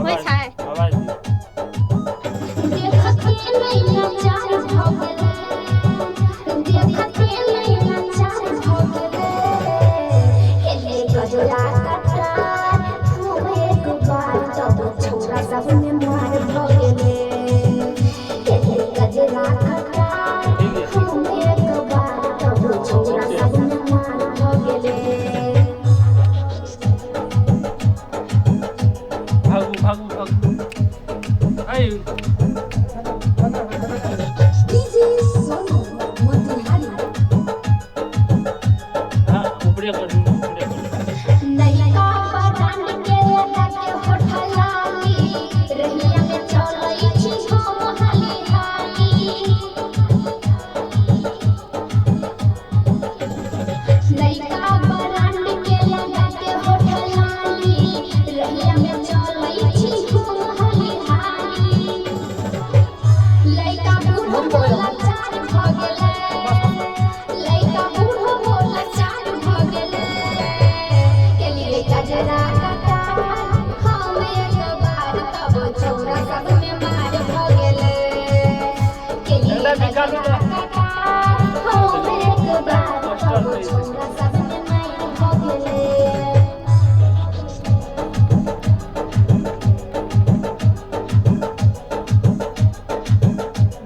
ไม่ใช่ आवाज दी देखते नहीं लाचार भगले देखते नहीं लाचार भगले हेले गजरा कटार तुम एक बार तब छोरा सब में मार भगले हेले गजरा कटार तुम एक बार तब छोरा सब में मार भगले भागू भागू भागू आई डीजे सोनू मोतिहारी हाँ उपड़े कर उपड़े कर नैका बरांड के लागे होठलाली रहिया में चलई छी हम हाली हाली नैका बरांड के लागे होठलाली रहिया में चलई छी हम हाली हाली लइका बूढ़ो बोला चार भगले लइका बूढ़ो बोला चार भगले केलिए गजरा कटार हम एक बार तब छोरा सब में मार भगले केलिए गजरा कटार हम एक बार तब छोरा सब में मार भगले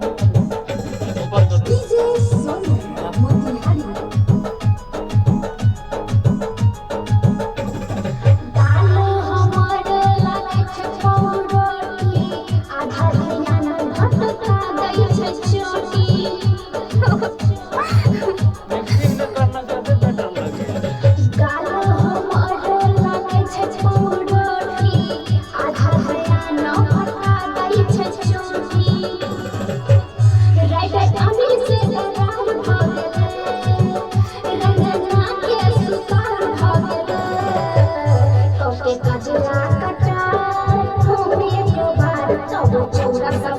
ऊपर कर डीजे सोनू मोतिहारी डालो हमर लागे छै पौरोटी आधा ध्यान भटका दै छै चोटी मिक्सिंग में करना ज्यादा बेटर लगे डालो हमर लागे छै पौरोटी आधा ध्यान भटका दै छै चोटी राइट अमी से राम भगले रंगना के सुतार भगले तोके गजरा कटार हम एक बार तब छोरा सब